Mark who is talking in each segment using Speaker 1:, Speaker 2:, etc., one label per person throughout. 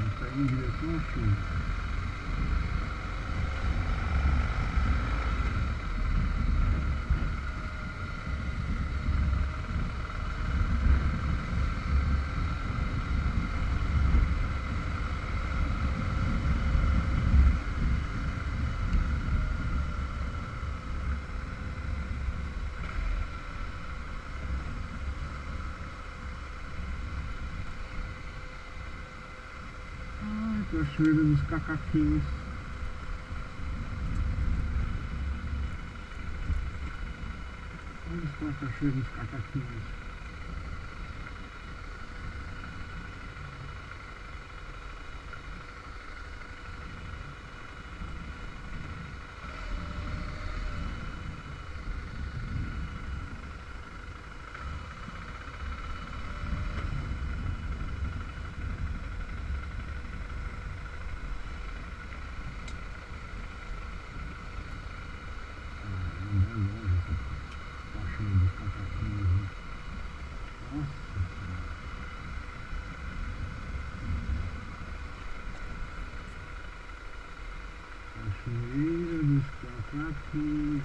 Speaker 1: Está indo em direção à chuva. Cachoeira dos Cacaquinhos. Onde está a Cachoeira dos Cacaquinhos? Cachoeira dos Cacaquinhos.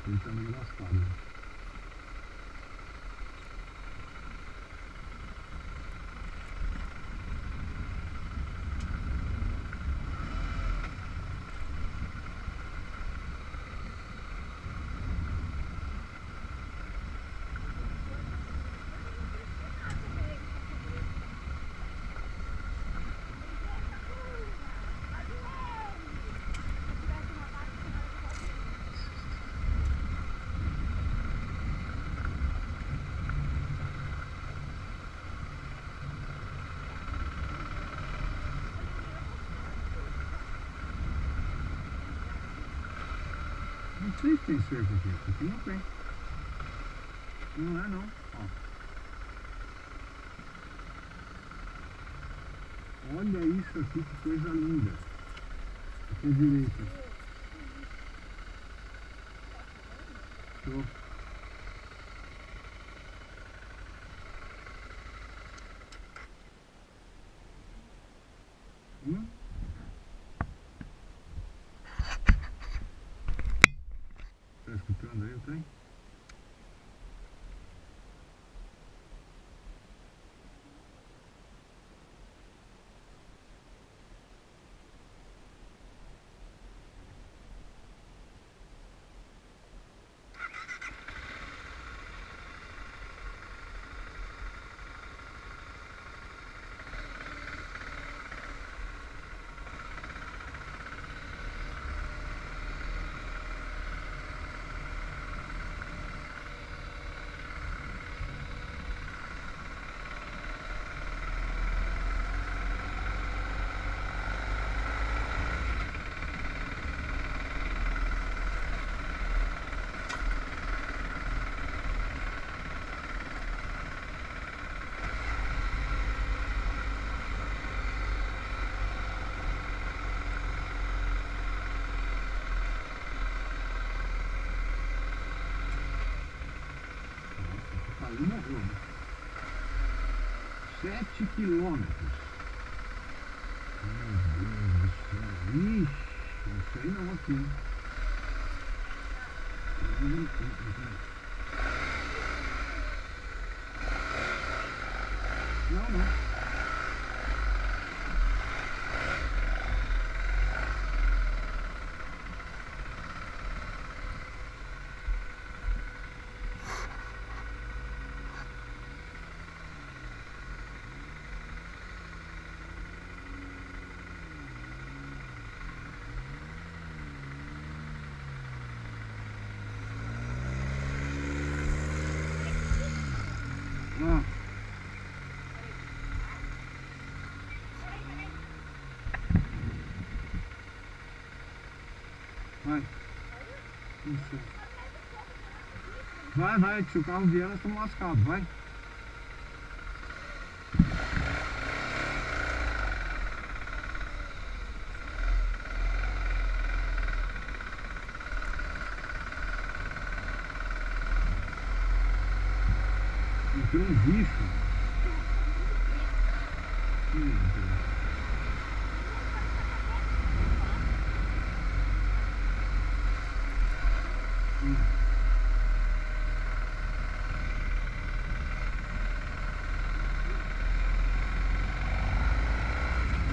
Speaker 1: Ele tá meio lascado, né? Não sei se tem cerca aqui. Aqui não tem. Não é não. Ó. Olha isso aqui, que coisa linda. Aqui à direita. Tô. Tá escutando aí o trem? Aí morreu, né? 7 quilômetros. Meu Deus do céu. Ixi, não sei não aqui. Não, não. Ó. Vai. Isso. Vai, que se o carro vier, nós estamos lascados, vai. Tem um bicho.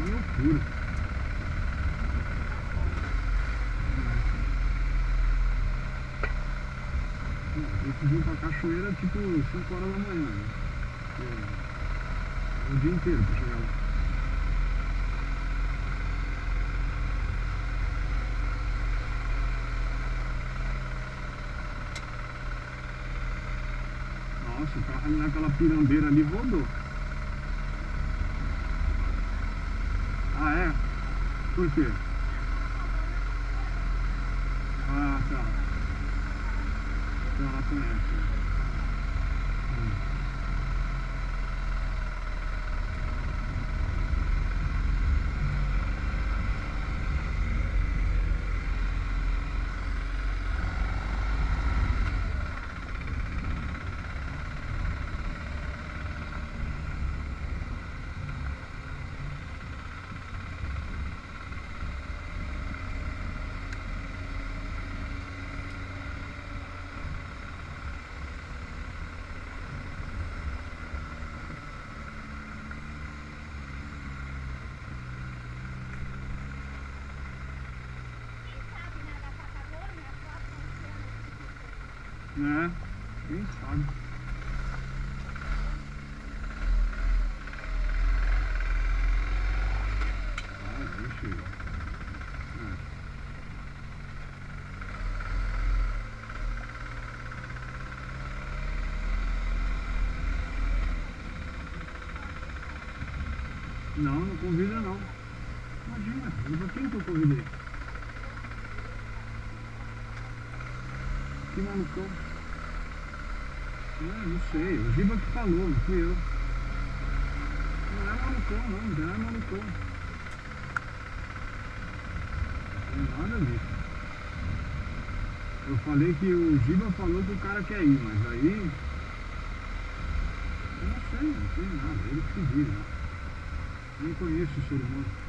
Speaker 1: Loucura. Eu que vim pra cachoeira tipo 5 horas da manhã, né? O dia inteiro pra chegar lá. Nossa, o carro ali naquela pirambeira ali rodou. Ah, é? Por quê? Ah, tá. Então ela conhece. É, quem sabe. Ah, deixa eu. Não, não convida não. Imagina, pra quem que eu convidei? Que malucão. Não sei, o Giba que falou, não fui eu. Não é malucão não, já é malucão. Não tem nada disso. Eu falei que o Giba falou que o cara quer ir, mas aí... Eu não sei nada, ele que se vira. Nem conheço o ser humano.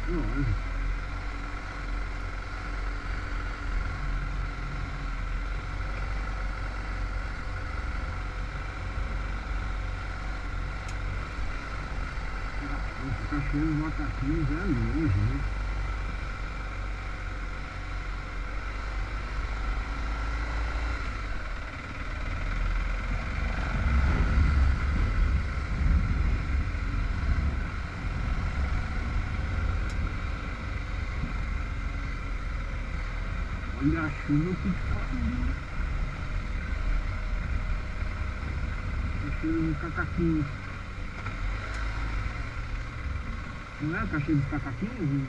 Speaker 1: Lógico. O Cachoeiro dos Macaquinhos é longe, né? Olha a chuva que faz. Cachoeiro dos Macaquinhos. Não é a Cachoeira dos Macaquinhos?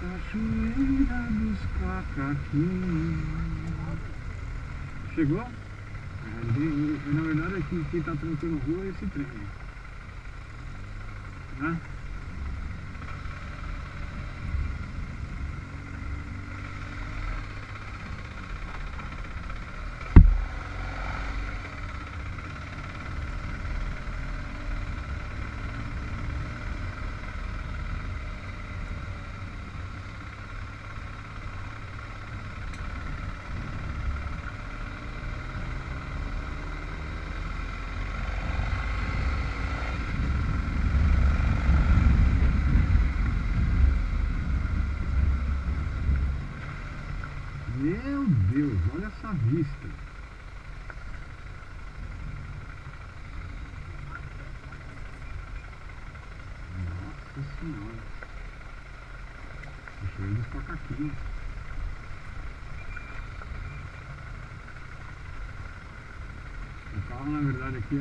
Speaker 1: Cachoeira dos Macaquinhos. Chegou? Na verdade aqui quem tá trancando a rua é esse trem. Né? Meu Deus, olha essa vista. Nossa senhora. Deixa eu dos macaquinhos. O carro na verdade aqui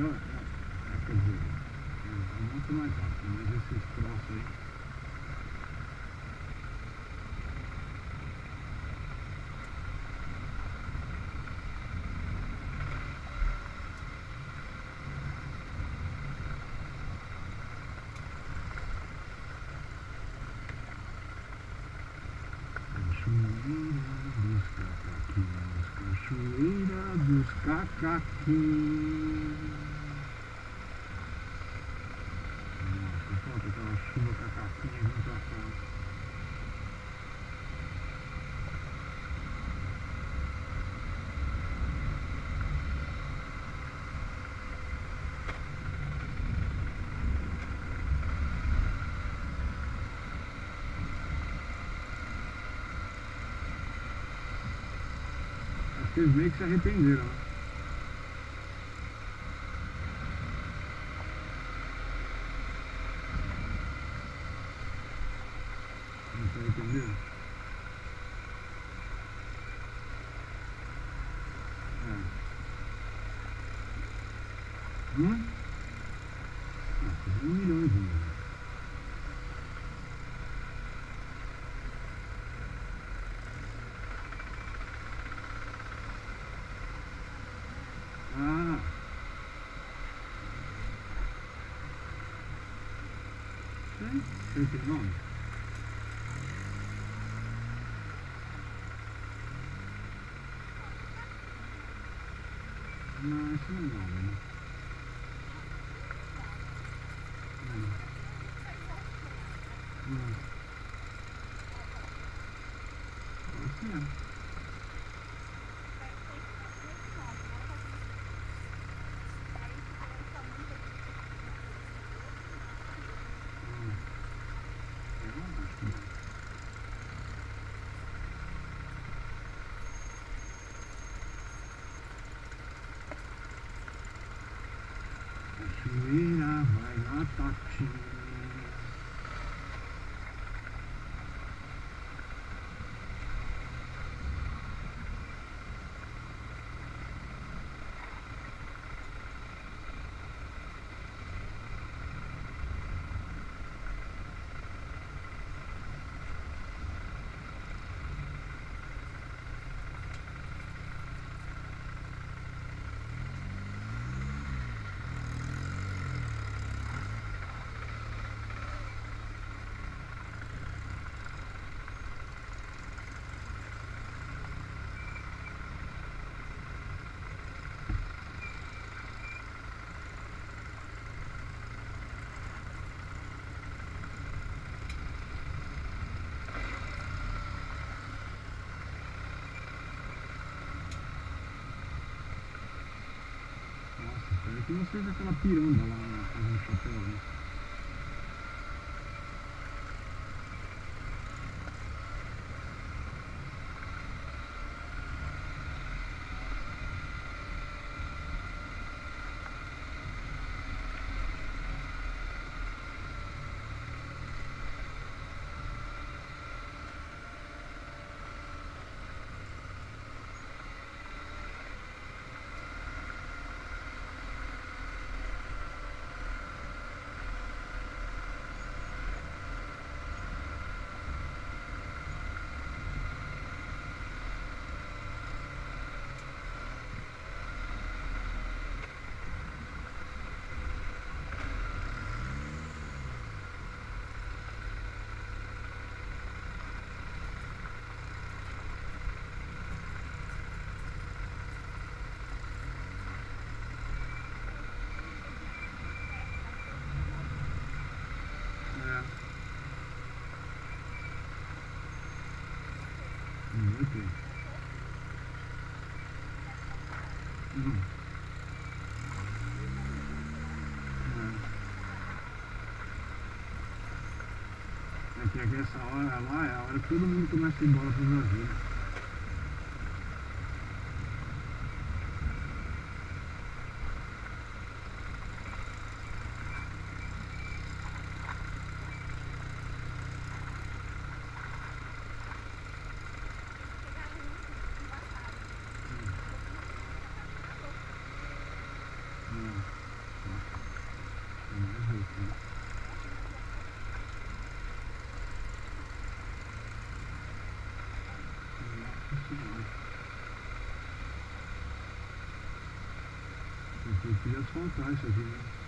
Speaker 1: quer dizer, é muito mais rápido, mas esses troços aí. Cachoeira dos cacaquinhos. Nossa, falta aquela chuva cacaquinha junto à casa. Acho que eles meio que se arrependeram, né? Não se arrependeram? Ah, fizeram milhões, né? Ah, sei que nome. Não, esse não é nome, né? Esse é. Cachoeira vai na tatinha. Espero que não seja aquela piranda lá na casa do chapéu, né? Muito bem. É que essa hora lá é a hora que todo mundo começa a ir embora pro Brasil. É mais rápido. Nossa senhora. Eu queria asfaltar isso aqui, né?